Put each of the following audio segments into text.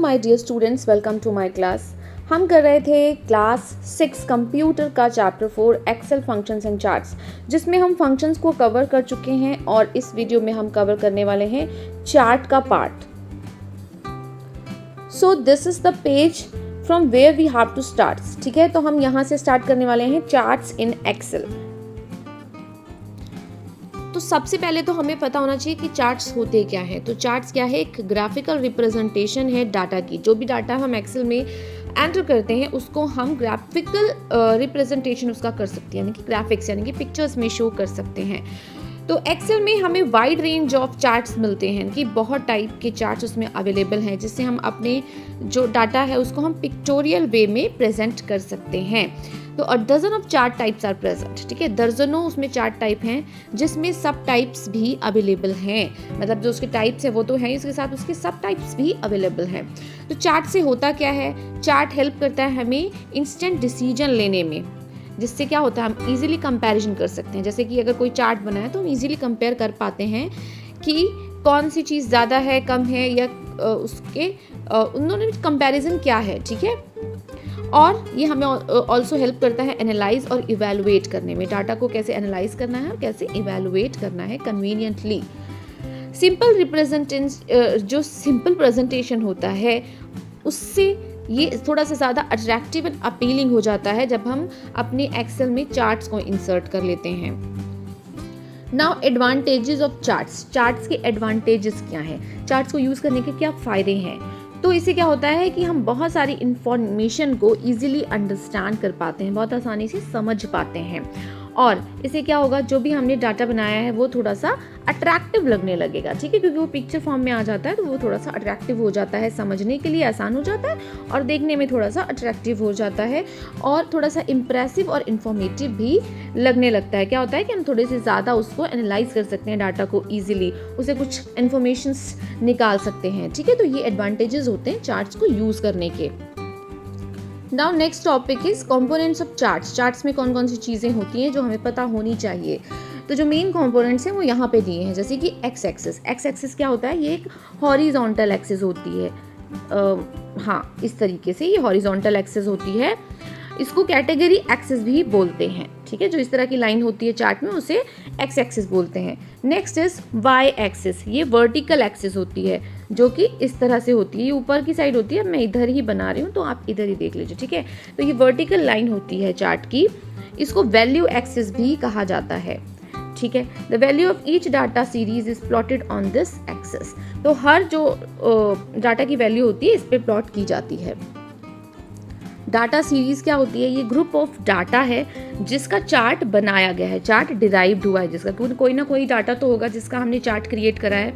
My dear students, welcome to my class. हम कर रहे थे क्लास 6 कंप्यूटर का chapter 4 Excel functions and charts, जिसमें हम फंक्शंस को कवर कर चुके हैं और इस वीडियो में हम कवर करने वाले हैं चार्ट का part. So this is the page from where we have to start. ठीक है, तो हम यहाँ से स्टार्ट करने वाले हैं चार्ट्स इन एक्सेल। तो सबसे पहले तो हमें पता होना चाहिए कि चार्ट्स होते क्या है। तो चार्ट्स क्या है? एक ग्राफिकल रिप्रेजेंटेशन है डाटा की। जो भी डाटा हम एक्सेल में एंटर करते हैं उसको हम ग्राफिकल रिप्रेजेंटेशन उसका कर सकते हैं, यानी कि ग्राफिक्स यानी कि पिक्चर्स में शो कर सकते हैं। तो एक्सेल में हमें वाइड रेंज ऑफ चार्ट्स मिलते हैं कि बहुत टाइप के चार्ट्स उसमें अवेलेबल हैं, जिससे हम अपने जो डाटा है उसको हम पिक्टोरियल वे में प्रेजेंट कर सकते हैं। तो a dozen of chart types are present. ठीक है, दर्जनों उसमें चार्ट टाइप हैं, जिसमें सब टाइप्स भी अवेलेबल हैं। मतलब जो उसके टाइप्स है वो तो हैं, इसके साथ उसके सब टाइप्स भी अवेलेबल हैं। तो चार्ट से होता क्या है? चार्ट हेल्प करता है हमें इंस्टेंट डिसीजन लेने में, जिससे क्या होता है हम इजीली कंपैरिजन कर सकते हैं। जैसे कि अगर कोई चार्ट बना है तो हम इजीली कंपेयर कर पाते हैं कि कौन सी चीज़ ज़्यादा है, कम है, या उसके उन दोनों में कंपैरिजन क्या है। ठीक है, और ये हमें ऑल्सो हेल्प करता है एनालाइज और इवेलुएट करने में। डाटा को कैसे एनालाइज करना है और कैसे इवेलुएट करना है कन्वीनियंटली। जो सिंपल प्रेजेंटेशन होता है उससे ये थोड़ा सा ज़्यादा अट्रैक्टिव एंड अपीलिंग हो जाता है जब हम अपने एक्सेल में चार्ट्स को इंसर्ट कर लेते हैं। Now advantages of charts. Charts के एडवांटेजेस क्या हैं? चार्ट्स को यूज़ करने के क्या फ़ायदे हैं? तो इससे क्या होता है कि हम बहुत सारी इंफॉर्मेशन को इजीली अंडरस्टैंड कर पाते हैं, बहुत आसानी से समझ पाते हैं। और इससे क्या होगा, जो भी हमने डाटा बनाया है वो थोड़ा सा अट्रैक्टिव लगने लगेगा। ठीक है, क्योंकि वो पिक्चर फॉर्म में आ जाता है तो वो थोड़ा सा अट्रैक्टिव हो जाता है, समझने के लिए आसान हो जाता है और देखने में थोड़ा सा अट्रैक्टिव हो जाता है और थोड़ा सा इम्प्रेसिव और इन्फॉर्मेटिव भी लगने लगता है। क्या होता है कि हम थोड़े से ज़्यादा उसको एनालाइज कर सकते हैं, डाटा को ईजिली, उसे कुछ इन्फॉर्मेशंस निकाल सकते हैं। ठीक है, तो ये एडवांटेजेस होते हैं चार्ट्स को यूज़ करने के। Now next topic is components of charts. Charts में कौन कौन सी चीज़ें होती हैं जो हमें पता होनी चाहिए। तो जो मेन कंपोनेंट्स हैं वो यहाँ पे दिए हैं, जैसे कि एक्स एक्सिस। एक्स एक्सिस क्या होता है? ये एक हॉरिजॉन्टल एक्सिस होती है। हाँ, इस तरीके से ये हॉरिजॉन्टल एक्सिस होती है। इसको कैटेगरी एक्सिस भी बोलते हैं। ठीक है, जो इस तरह की लाइन होती है चार्ट में उसे एक्स एक्सिस बोलते हैं। Next is Y axis. ये वर्टिकल एक्सिस होती है जो कि इस तरह से होती है, ये ऊपर की साइड होती है। मैं इधर ही बना रही हूँ तो आप इधर ही देख लीजिए। ठीक है, तो ये वर्टिकल लाइन होती है चार्ट की। इसको वैल्यू एक्सिस भी कहा जाता है। ठीक है, the value of each data series is plotted on this axis. तो हर जो डाटा की वैल्यू होती है इस पर प्लॉट की जाती है। डाटा सीरीज क्या होती है? ये ग्रुप ऑफ डाटा है जिसका चार्ट बनाया गया है, चार्ट डिराइव्ड हुआ है जिसका। कोई ना कोई डाटा तो होगा जिसका हमने चार्ट क्रिएट करा है,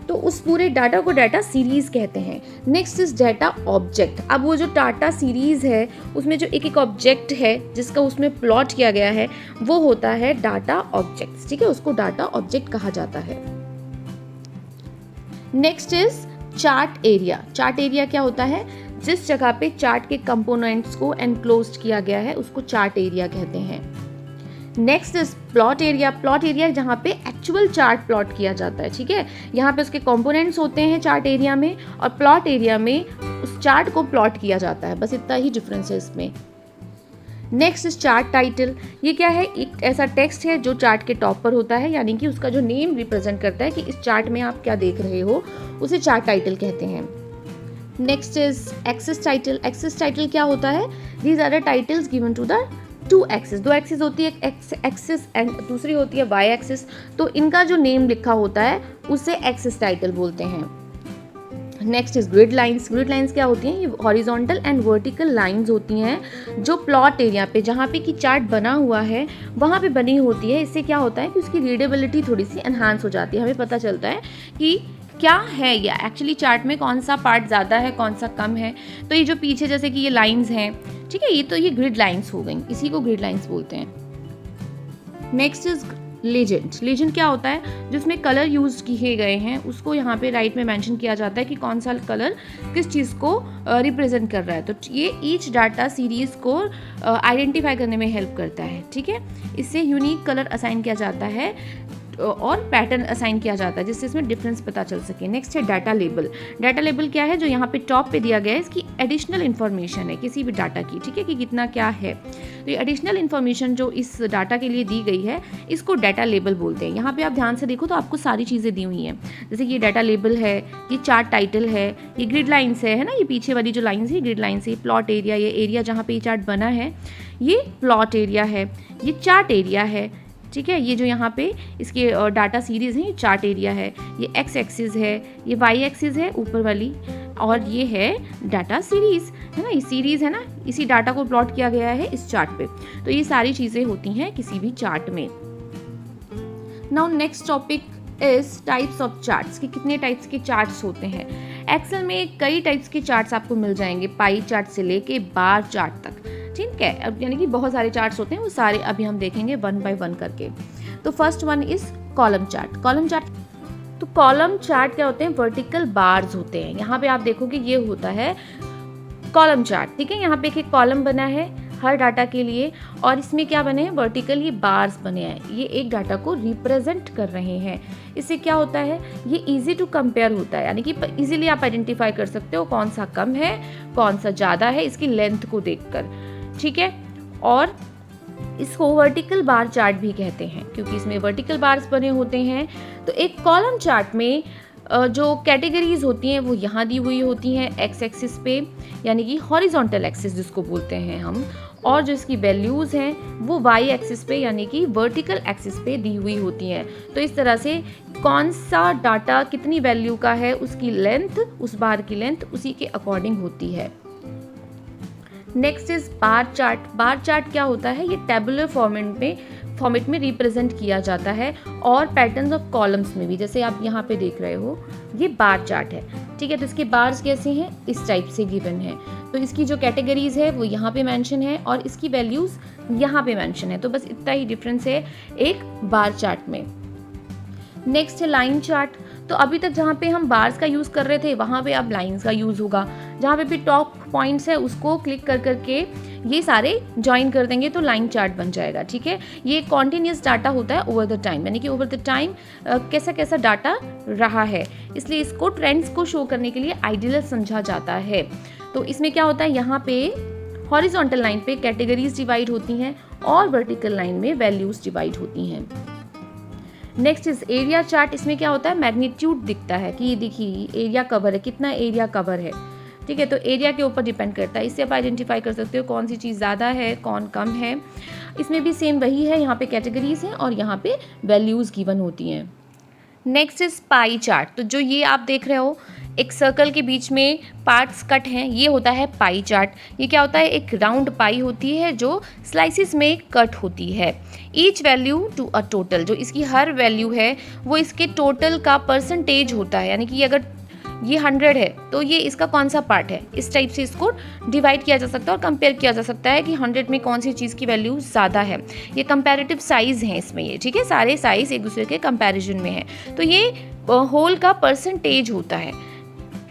तो उस पूरे डाटा को डाटा सीरीज कहते हैं। Next is data object. अब वो जो डाटा सीरीज है उसमें जो एक एक ऑब्जेक्ट है जिसका उसमें प्लॉट किया गया है वो होता है डाटा ऑब्जेक्ट। ठीक है, उसको डाटा ऑब्जेक्ट कहा जाता है। Next is chart area. Chart area क्या होता है? जिस जगह पे चार्ट के कंपोनेंट्स को एनक्लोज किया गया है उसको चार्ट एरिया कहते हैं। Next is plot area. Plot area जहाँ पे एक्चुअल चार्ट प्लॉट किया जाता है। ठीक है, यहाँ पे उसके कंपोनेंट्स होते हैं चार्ट एरिया में, और प्लॉट एरिया में उस चार्ट को प्लॉट किया जाता है। बस इतना ही डिफरेंस है इसमें। Next is chart title. ये क्या है? एक ऐसा टेक्स्ट है जो चार्ट के टॉप पर होता है, यानी कि उसका जो नेम रिप्रेजेंट करता है कि इस चार्ट में आप क्या देख रहे हो, उसे चार्ट टाइटल कहते हैं। Next is axis title. Axis title क्या होता है? These are the titles given to the two axis. दो एक्सिस होती है, एक्स एक्सिस एंड दूसरी होती है वाई एक्सिस। तो इनका जो नेम लिखा होता है उसे एक्सिस टाइटल बोलते हैं। Next is grid lines. Grid lines क्या होती हैं? ये हॉरिजॉन्टल एंड वर्टिकल लाइंस होती हैं जो प्लॉट एरिया पे, जहाँ पे कि चार्ट बना हुआ है वहाँ पे बनी होती है। इससे क्या होता है कि उसकी रीडेबिलिटी थोड़ी सी एनहांस हो जाती है। हमें पता चलता है कि क्या है या एक्चुअली चार्ट में कौन सा पार्ट ज़्यादा है, कौन सा कम है। तो ये जो पीछे जैसे कि ये लाइंस हैं, ठीक है, ये ग्रिड लाइंस हो गई, इसी को ग्रिड लाइंस बोलते हैं। Next is legend. लेजेंड क्या होता है? जिसमें कलर यूज किए गए हैं उसको यहाँ पे राइट में मेंशन किया जाता है कि कौन सा कलर किस चीज़ को रिप्रेजेंट कर रहा है। तो ये ईच डाटा सीरीज को आइडेंटिफाई करने में हेल्प करता है। ठीक है, इससे यूनिक कलर असाइन किया जाता है और पैटर्न असाइन किया जाता है जिससे इसमें डिफरेंस पता चल सके। नेक्स्ट है डाटा लेबल। डाटा लेबल क्या है, जो यहाँ पे टॉप पे दिया गया है, इसकी एडिशनल इन्फॉर्मेशन है किसी भी डाटा की, ठीक है, कि कितना क्या है। तो ये एडिशनल इन्फॉर्मेशन जो इस डाटा के लिए दी गई है इसको डाटा लेबल बोलते हैं। यहाँ पे आप ध्यान से देखो तो आपको सारी चीज़ें दी हुई हैं, जैसे कि ये डाटा लेबल है, ये चार्ट टाइटल है, ये ग्रिड लाइन्स है ना, ये पीछे वाली जो लाइन्स है ग्रिड लाइन्स है, प्लॉट एरिया, ये एरिया जहाँ पे ये चार्ट बना है ये प्लॉट एरिया है, ये चार्ट एरिया है, ठीक है। ये जो यहाँ पे इसके डाटा सीरीज़ हैं ये चार्ट एरिया है, ये एक्स एक्सिस है, ये वाई एक्सिस है ऊपर वाली, और ये है डाटा सीरीज़, है ना, ये सीरीज़ है ना, इसी डाटा को प्लॉट किया गया है इस चार्ट पे। तो ये सारी चीज़ें होती हैं किसी भी चार्ट में। Now next topic is types of charts, कि कितने टाइप्स के चार्ट्स होते हैं। एक्सेल में कई टाइप्स के चार्ट्स आपको मिल जाएंगे, पाई चार्ट से लेके बार चार्ट तक, ठीक है। अब यानी कि बहुत सारे चार्ट्स होते हैं, वो सारे अभी हम देखेंगे वन बाय वन करके। तो first one is column chart. Column chart, तो कॉलम चार्ट क्या होते हैं, वर्टिकल बार्स होते हैं। यहाँ पे आप देखोगे ये होता है कॉलम चार्ट, ठीक है। यहाँ पे एक कॉलम बना है हर डाटा के लिए, और इसमें क्या बने हैं, वर्टिकल ये बार्स बने हैं, ये एक डाटा को रिप्रेजेंट कर रहे हैं। इससे क्या होता है, ये इजी टू कंपेयर होता है, यानी कि इजीली आप आइडेंटिफाई कर सकते हो कौन सा कम है कौन सा ज़्यादा है इसकी लेंथ को देखकर, ठीक है। और इसको वर्टिकल बार चार्ट भी कहते हैं क्योंकि इसमें वर्टिकल बार्स बने होते हैं। तो एक कॉलम चार्ट में जो कैटेगरीज होती हैं वो यहाँ दी हुई होती हैं एक्स एक्सिस पे, यानी कि हॉरिजॉन्टल एक्सिस जिसको बोलते हैं हम, और जो इसकी वैल्यूज़ हैं वो वाई एक्सिस पे यानी कि वर्टिकल एक्सिस पे दी हुई होती हैं। तो इस तरह से कौन सा डाटा कितनी वैल्यू का है उसकी लेंथ, उस बार की लेंथ उसी के अकॉर्डिंग होती है। Next is bar chart. Bar chart क्या होता है, ये टेबुलर फॉर्मेट में रिप्रेजेंट किया जाता है, और पैटर्न्स ऑफ कॉलम्स में भी, जैसे आप यहाँ पे देख रहे हो ये बार चार्ट है, ठीक है। तो इसके बार्स कैसे हैं, इस टाइप से गिवन है। तो इसकी जो कैटेगरीज है वो यहाँ पे मेंशन है और इसकी वैल्यूज यहाँ पे मेंशन है। तो बस इतना ही डिफरेंस है एक बार चार्ट में। नेक्स्ट है लाइन चार्ट। तो अभी तक जहाँ पे हम बार्स का यूज़ कर रहे थे वहाँ पे अब लाइंस का यूज़ होगा। जहाँ पे भी टॉप पॉइंट्स है उसको क्लिक कर करके ये सारे ज्वाइन कर देंगे तो लाइन चार्ट बन जाएगा, ठीक है। ये कॉन्टिन्यूस डाटा होता है ओवर द टाइम, यानी कि ओवर द टाइम कैसा कैसा डाटा रहा है, इसलिए इसको ट्रेंड्स को शो करने के लिए आइडियल समझा जाता है। तो इसमें क्या होता है, यहाँ पे हॉरिजॉन्टल लाइन पे कैटेगरीज डिवाइड होती हैं और वर्टिकल लाइन में वैल्यूज डिवाइड होती हैं। Next is area chart. इसमें क्या होता है, मैग्नीट्यूड दिखता है कि ये देखिए एरिया कवर है, कितना एरिया कवर है, ठीक है। तो एरिया के ऊपर डिपेंड करता है, इससे आप आइडेंटिफाई कर सकते हो कौन सी चीज़ ज़्यादा है कौन कम है। इसमें भी सेम वही है, यहाँ पे कैटेगरीज हैं और यहाँ पे वैल्यूज़ गिवन होती हैं। Next is pie chart. तो जो ये आप देख रहे हो एक सर्कल के बीच में पार्ट्स कट हैं, ये होता है पाई चार्ट। ये क्या होता है, एक राउंड पाई होती है जो स्लाइसिस में कट होती है। Each value to a total, जो इसकी हर वैल्यू है वो इसके टोटल का परसेंटेज होता है, यानी कि अगर ये 100 है तो ये इसका कौन सा पार्ट है, इस टाइप से इसको डिवाइड किया जा सकता है और कंपेयर किया जा सकता है कि 100 में कौन सी चीज़ की वैल्यू ज़्यादा है। ये कंपैरेटिव साइज़ हैं इसमें, ये ठीक है, सारे साइज़ एक दूसरे के कंपैरिजन में है। तो ये होल का परसेंटेज होता है।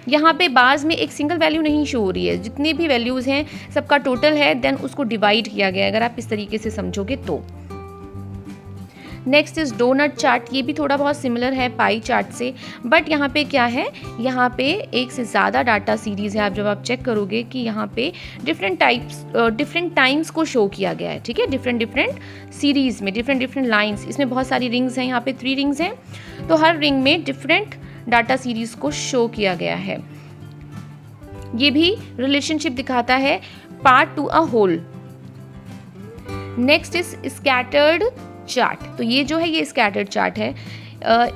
यहाँ पे बार्स में एक सिंगल वैल्यू नहीं शो हो रही है, जितनी भी वैल्यूज़ हैं सबका टोटल है, देन उसको डिवाइड किया गया है, अगर आप इस तरीके से समझोगे तो। Next is doughnut chart. ये भी थोड़ा बहुत सिमिलर है पाई चार्ट से, बट यहाँ पे क्या है, यहाँ पे एक से ज़्यादा डाटा सीरीज़ है। जब आप चेक करोगे कि यहाँ पे डिफरेंट टाइम्स को शो किया गया है, ठीक है, डिफरेंट सीरीज़ में डिफरेंट लाइन्स। इसमें बहुत सारी रिंग्स हैं, यहाँ पे 3 रिंग्स हैं, तो हर रिंग में डिफरेंट डाटा सीरीज़ को शो किया गया है। ये भी रिलेशनशिप दिखाता है part to a whole. Next is scattered chart. तो ये जो है ये स्कैटर्ड चार्ट है।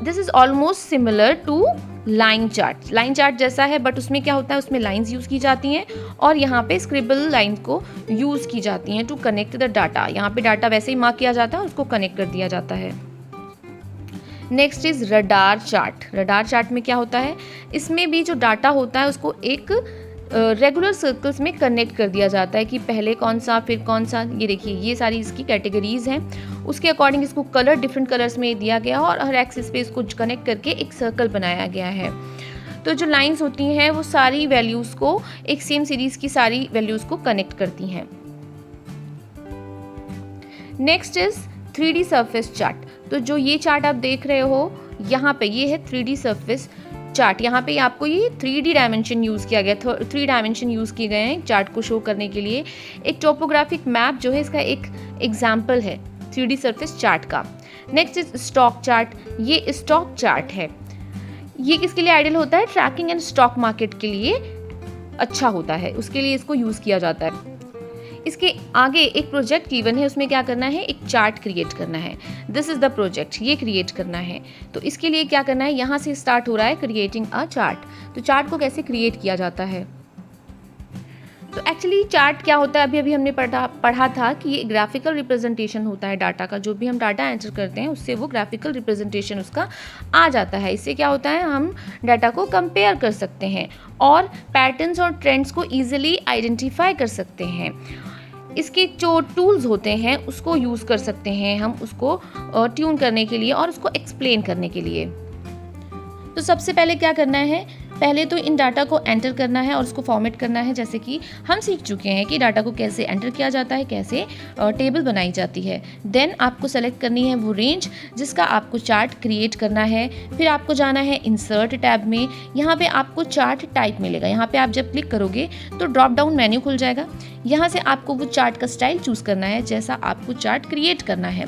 This is almost similar to line chart. Line chart जैसा है, बट उसमें क्या होता है, उसमें लाइंस यूज़ की जाती हैं और यहाँ पे स्क्रिबल लाइन को यूज़ की जाती हैं टू कनेक्ट द डाटा। यहाँ पे डाटा वैसे ही मार्क किया जाता है, उसको कनेक्ट कर दिया जाता है। Next is radar chart. Radar chart में क्या होता है, इसमें भी जो डाटा होता है उसको एक रेगुलर सर्कल्स में कनेक्ट कर दिया जाता है कि पहले कौन सा फिर कौन सा। ये देखिए ये सारी इसकी कैटेगरीज हैं, उसके अकॉर्डिंग इसको कलर डिफरेंट कलर्स में दिया गया और हर एक्सिस पे इसको कनेक्ट करके एक सर्कल बनाया गया है। तो जो लाइंस होती हैं वो सारी वैल्यूज़ को, एक सेम सीरीज़ की सारी वैल्यूज़ को कनेक्ट करती हैं। Next is 3D surface chart. तो जो ये चार्ट आप देख रहे हो यहाँ पे, ये है 3D सरफेस चार्ट। यहाँ पे आपको ये 3D डायमेंशन यूज़ किया गया, 3 डायमेंशन यूज़ किए गए हैं चार्ट को शो करने के लिए। एक टोपोग्राफिक मैप जो है इसका एक एग्जाम्पल है 3D सरफेस चार्ट का। Next is stock chart. ये स्टॉक चार्ट है, ये किसके लिए आइडियल होता है? ट्रैकिंग एंड स्टॉक मार्केट के लिए अच्छा होता है, उसके लिए इसको यूज़ किया जाता है। इसके आगे एक प्रोजेक्ट गिवन है, उसमें क्या करना है? एक चार्ट क्रिएट करना है। दिस इज द प्रोजेक्ट, ये क्रिएट करना है। तो इसके लिए क्या करना है? यहाँ से स्टार्ट हो रहा है क्रिएटिंग अ चार्ट। तो चार्ट को कैसे क्रिएट किया जाता है? तो एक्चुअली चार्ट क्या होता है, अभी हमने पढ़ा था कि ये ग्राफिकल रिप्रेजेंटेशन होता है डाटा का। जो भी हम डाटा एंटर करते हैं उससे वो ग्राफिकल रिप्रेजेंटेशन उसका आ जाता है। इससे क्या होता है? हम डाटा को कंपेयर कर सकते हैं और पैटर्न्स और ट्रेंड्स को ईजिली आइडेंटिफाई कर सकते हैं। इसके जो टूल्स होते हैं उसको यूज़ कर सकते हैं हम उसको ट्यून करने के लिए और उसको एक्सप्लेन करने के लिए। तो सबसे पहले क्या करना है? पहले तो इन डाटा को एंटर करना है और उसको फॉर्मेट करना है, जैसे कि हम सीख चुके हैं कि डाटा को कैसे एंटर किया जाता है, कैसे टेबल बनाई जाती है। देन आपको सेलेक्ट करनी है वो रेंज जिसका आपको चार्ट क्रिएट करना है। फिर आपको जाना है इंसर्ट टैब में, यहाँ पे आपको चार्ट टाइप मिलेगा। यहाँ पे आप जब क्लिक करोगे तो ड्रॉप डाउन मेन्यू खुल जाएगा। यहाँ से आपको वो चार्ट का स्टाइल चूज़ करना है जैसा आपको चार्ट क्रिएट करना है।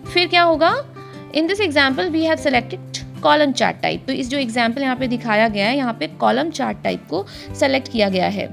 फिर क्या होगा? In this example we have selected column chart type. तो इस जो एग्जाम्पल यहाँ पे दिखाया गया है, यहाँ पे कॉलम चार्ट टाइप को सेलेक्ट किया गया है।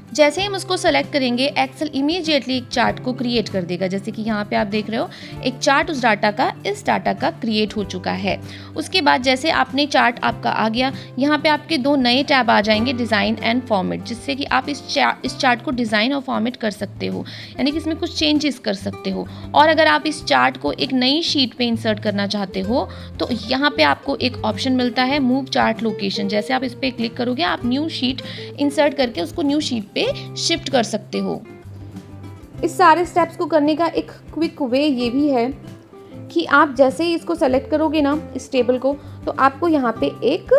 जैसे ही हम उसको सेलेक्ट करेंगे एक्सेल इमीडिएटली एक चार्ट को क्रिएट कर देगा। जैसे कि यहाँ पे आप देख रहे हो एक चार्ट उस डाटा का, इस डाटा का क्रिएट हो चुका है। उसके बाद जैसे आपने चार्ट आपका आ गया, यहाँ पे आपके 2 नए टैब आ जाएंगे, डिज़ाइन एंड फॉर्मेट, जिससे कि आप इस चार्ट को डिज़ाइन और फॉर्मेट कर सकते हो, यानी कि इसमें कुछ चेंजेस कर सकते हो। और अगर आप इस चार्ट को एक नई शीट पे इंसर्ट करना चाहते हो तो यहाँ पे आपको एक ऑप्शन मिलता है मूव चार्ट लोकेशन। जैसे आप इस पर क्लिक करोगे आप न्यू शीट इंसर्ट करके उसको न्यू शीट पे शिफ्ट कर सकते हो। इस सारे स्टेप्स को करने का एक क्विक वे ये भी है कि आप जैसे ही इसको सेलेक्ट करोगे ना इस टेबल को, तो आपको यहाँ पे एक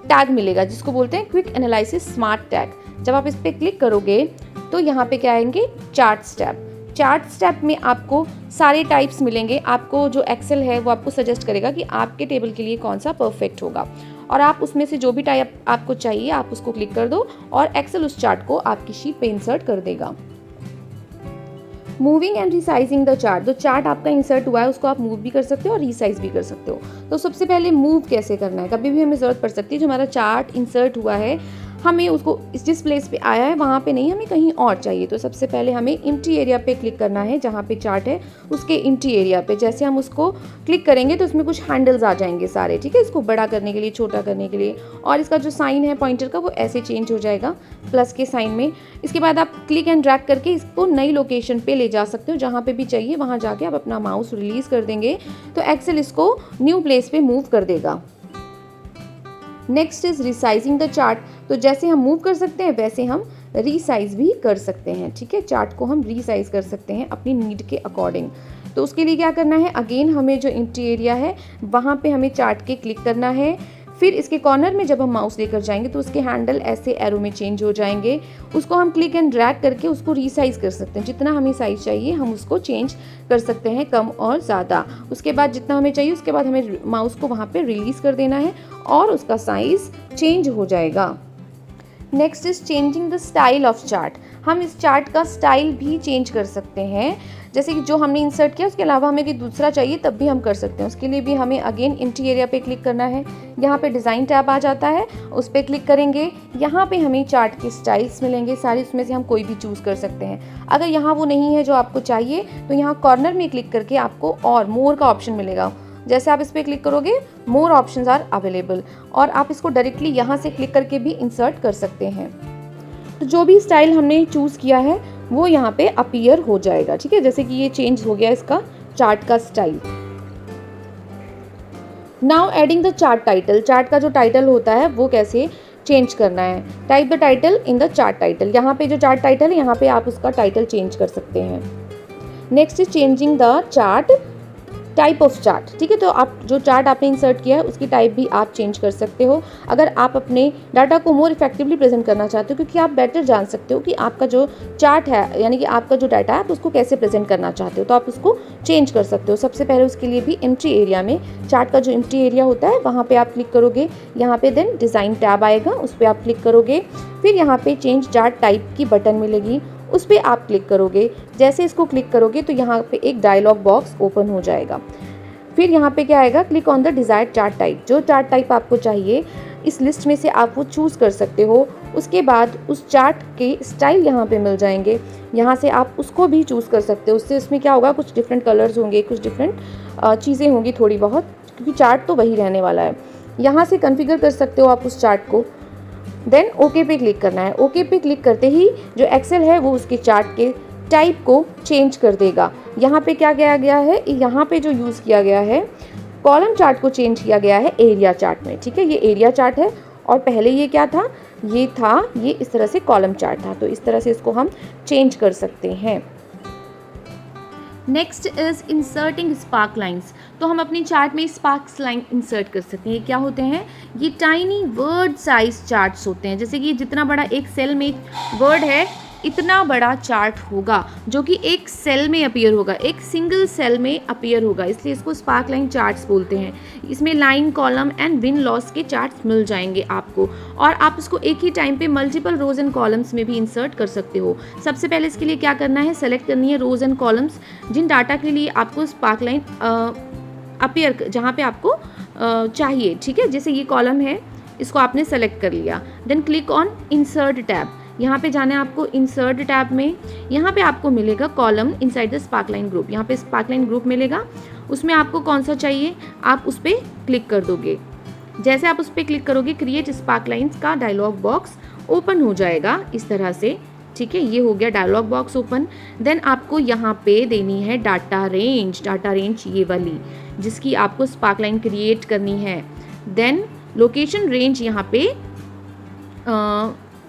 टैग मिलेगा जिसको बोलते हैं क्विक एनालिसिस स्मार्ट टैग। जब आप इस पे क्लिक करोगे तो यहाँ पे क्या आएंगे? Chart step. चार्ट स्टेप में आपको सारे टाइप्स मिलेंगे। आपको जो एक्सेल है वो आपको सजेस्ट करेगा कि आपके टेबल के लिए कौन सा परफेक्ट होगा, और आप उसमें से जो भी टाइप आपको चाहिए आप उसको क्लिक कर दो और एक्सेल उस चार्ट को आपकी शीट पे इंसर्ट कर देगा। Moving and resizing the chart. जो चार्ट आपका इंसर्ट हुआ है उसको आप मूव भी कर सकते हो और रिसाइज भी कर सकते हो। तो सबसे पहले मूव कैसे करना है? कभी भी हमें ज़रूरत पड़ सकती है, जो हमारा चार्ट इंसर्ट हुआ है हमें उसको जिस प्लेस पे आया है वहाँ पे नहीं, हमें कहीं और चाहिए। तो सबसे पहले हमें एम्प्टी एरिया पे क्लिक करना है, जहाँ पे चार्ट है उसके एम्प्टी एरिया पे। जैसे हम उसको क्लिक करेंगे तो उसमें कुछ हैंडल्स आ जाएंगे सारे, ठीक है, इसको बड़ा करने के लिए, छोटा करने के लिए। और इसका जो साइन है पॉइंटर का वो ऐसे चेंज हो जाएगा प्लस के साइन में। इसके बाद आप क्लिक एंड ड्रैग करके इसको नई लोकेशन पे ले जा सकते हो, जहाँ पे भी चाहिए वहाँ जाके आप अपना माउस रिलीज कर देंगे तो एक्सेल इसको न्यू प्लेस पे मूव कर देगा। Next is resizing the chart. तो जैसे हम मूव कर सकते हैं वैसे हम रीसाइज भी कर सकते हैं, ठीक है। चार्ट को हम रीसाइज कर सकते हैं अपनी नीड के अकॉर्डिंग। तो उसके लिए क्या करना है? अगेन हमें जो एम्प्टी एरिया है वहाँ पे हमें चार्ट के क्लिक करना है। फिर इसके कॉर्नर में जब हम माउस लेकर जाएंगे तो उसके हैंडल ऐसे एरो में चेंज हो जाएंगे। उसको हम क्लिक एंड ड्रैग करके उसको रीसाइज कर सकते हैं। जितना हमें साइज चाहिए हम उसको चेंज कर सकते हैं, कम और ज़्यादा। उसके बाद जितना हमें चाहिए उसके बाद हमें माउस को वहाँ पे रिलीज़ कर देना है और उसका साइज़ चेंज हो जाएगा। Next is changing the style of chart. हम इस चार्ट का स्टाइल भी चेंज कर सकते हैं। जैसे कि जो हमने इंसर्ट किया उसके अलावा हमें कोई दूसरा चाहिए तब भी हम कर सकते हैं। उसके लिए भी हमें अगेन एम्प्टी एरिया पे क्लिक करना है। यहाँ पे डिज़ाइन टैब आ जाता है, उस पर क्लिक करेंगे। यहाँ पे हमें चार्ट के स्टाइल्स मिलेंगे सारे, उसमें से हम कोई भी चूज़ कर सकते हैं। अगर यहाँ वो नहीं है जो आपको चाहिए तो यहाँ कॉर्नर में क्लिक करके आपको और मोर का ऑप्शन मिलेगा। जैसे आप इस पर क्लिक करोगे मोर ऑप्शंस आर अवेलेबल, और आप इसको डायरेक्टली यहाँ से क्लिक करके भी इंसर्ट कर सकते हैं। तो जो भी स्टाइल हमने चूज़ किया है वो यहाँ पे अपीयर हो जाएगा, ठीक है। जैसे कि ये चेंज हो गया इसका चार्ट का style. Now adding the chart title. Chart का जो टाइटल होता है वो कैसे चेंज करना है? Type the title in the chart title. यहाँ पे जो चार्ट टाइटल है यहाँ पे आप उसका टाइटल चेंज कर सकते हैं। Next is changing the chart type of chart, ठीक है। तो आप जो चार्ट आपने इंसर्ट किया है उसकी टाइप भी आप चेंज कर सकते हो अगर आप अपने डाटा को मोर इफेक्टिवली प्रेजेंट करना चाहते हो, क्योंकि आप बेटर जान सकते हो कि आपका जो चार्ट है यानी कि आपका जो डाटा है आप उसको कैसे प्रेजेंट करना चाहते हो, तो आप उसको चेंज कर सकते हो। सबसे पहले उसके लिए भी एम्प्टी एरिया में, चार्ट का जो एम्प्टी एरिया होता है वहाँ पे आप क्लिक करोगे, यहाँ पे देन डिज़ाइन टैब आएगा, उस पर आप क्लिक करोगे, फिर यहाँ पे चेंज चार्ट टाइप की बटन मिलेगी, उस पर आप क्लिक करोगे। जैसे इसको क्लिक करोगे तो यहाँ पे एक डायलॉग बॉक्स ओपन हो जाएगा। फिर यहाँ पे क्या आएगा, click on the desired chart type, जो चार्ट टाइप आपको चाहिए इस लिस्ट में से आप वो चूज़ कर सकते हो। उसके बाद उस चार्ट के स्टाइल यहाँ पे मिल जाएंगे, यहाँ से आप उसको भी चूज़ कर सकते हो। उससे उसमें क्या होगा, कुछ डिफरेंट कलर्स होंगे, कुछ डिफरेंट चीज़ें होंगी थोड़ी बहुत, क्योंकि चार्ट तो वही रहने वाला है। यहाँ से कॉन्फ़िगर कर सकते हो आप उस चार्ट को। देन ओके पे क्लिक करना है। ओके पे क्लिक करते ही जो एक्सेल है वो उसके चार्ट के टाइप को चेंज कर देगा। यहाँ पे क्या किया गया है, यहाँ पे जो यूज़ किया गया है कॉलम चार्ट को चेंज किया गया है एरिया चार्ट में, ठीक है। ये एरिया चार्ट है और पहले ये क्या था, ये इस तरह से कॉलम चार्ट था, तो इस तरह से इसको हम चेंज कर सकते हैं। Next is inserting spark lines. तो हम अपनी चार्ट में स्पार्क्स लाइन इंसर्ट कर सकते हैं। ये क्या होते हैं, ये टाइनी वर्ड साइज चार्ट्स होते हैं। जैसे कि जितना बड़ा एक सेल में वर्ड है इतना बड़ा चार्ट होगा जो कि एक सेल में अपीयर होगा, एक सिंगल सेल में अपीयर होगा, इसलिए इसको स्पार्क लाइन चार्ट्स बोलते हैं। इसमें line, column and win loss के चार्ट्स मिल जाएंगे आपको, और आप इसको एक ही टाइम पे मल्टीपल रोज एंड कॉलम्स में भी इंसर्ट कर सकते हो। सबसे पहले इसके लिए क्या करना है, सेलेक्ट करनी है रोज एंड कॉलम्स जिन डाटा के लिए आपको स्पार्क लाइन अपीयर जहाँ पे आपको चाहिए, ठीक है। जैसे ये कॉलम है, इसको आपने सेलेक्ट कर लिया, then click on insert tab. यहाँ पे जाना है आपको इंसर्ट टैब में, यहाँ पे आपको मिलेगा column inside the spark line group. यहाँ पे स्पार्क लाइन ग्रुप मिलेगा, उसमें आपको कौन सा चाहिए आप उस पर क्लिक कर दोगे। जैसे आप उस पर क्लिक करोगे क्रिएट स्पार्क लाइन्स का डायलॉग बॉक्स ओपन हो जाएगा इस तरह से, ठीक है। ये हो गया डायलॉग बॉक्स ओपन। देन आपको यहाँ पे देनी है डाटा रेंज ये वाली जिसकी आपको स्पार्क लाइन क्रिएट करनी है। देन लोकेशन रेंज यहाँ पे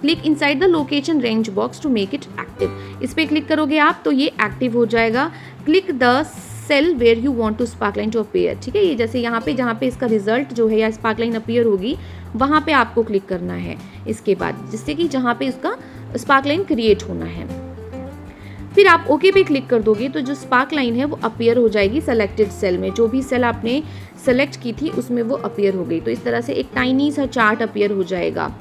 click inside the location range box to make it active. इस पर क्लिक करोगे आप तो ये एक्टिव हो जाएगा। Click the cell where you want to sparkline to appear, ठीक है। ये जैसे यहाँ पे जहाँ पे इसका रिजल्ट जो है या स्पार्क लाइन अपीयर होगी वहाँ पे आपको क्लिक करना है इसके बाद, जिससे कि जहाँ पे इसका स्पार्क लाइन क्रिएट होना है। फिर आप ओके पे क्लिक कर दोगे तो जो स्पार्क लाइन है वो अपीयर हो जाएगी सेलेक्टेड सेल में, जो भी सेल आपने सेलेक्ट की थी उसमें वो अपीयर हो गई। तो इस तरह से एक टाइनी सा चार्ट अपीयर हो जाएगा।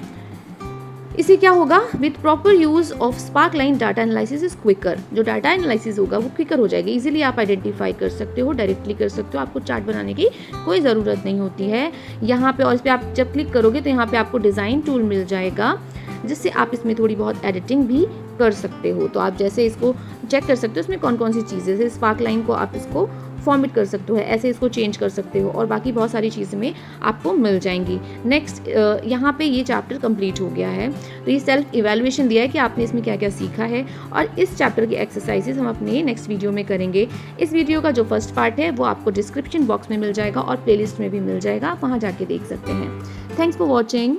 इससे क्या होगा, with proper use of sparkline data analysis is quicker. जो डाटा एनालिसिस होगा वो क्विकर हो जाएगी, इजीली आप आइडेंटिफाई कर सकते हो, डायरेक्टली कर सकते हो, आपको चार्ट बनाने की कोई ज़रूरत नहीं होती है यहाँ पे। और इस पर आप जब क्लिक करोगे तो यहाँ पे आपको डिज़ाइन टूल मिल जाएगा, जिससे आप इसमें थोड़ी बहुत एडिटिंग भी कर सकते हो। तो आप जैसे इसको चेक कर सकते हो इसमें कौन कौन सी चीज़ें, जैसे स्पार्क लाइन को आप इसको फॉर्मेट कर सकते हो, ऐसे इसको चेंज कर सकते हो, और बाकी बहुत सारी चीज़ें में आपको मिल जाएंगी। नेक्स्ट यहाँ पे ये चैप्टर कंप्लीट हो गया है। तो ये सेल्फ इवैल्यूएशन दिया है कि आपने इसमें क्या क्या सीखा है, और इस चैप्टर की एक्सरसाइजेस हम अपने नेक्स्ट वीडियो में करेंगे। इस वीडियो का जो फर्स्ट पार्ट है वो आपको डिस्क्रिप्शन बॉक्स में मिल जाएगा और प्लेलिस्ट में भी मिल जाएगा, आप वहाँ जाके देख सकते हैं। Thanks for watching.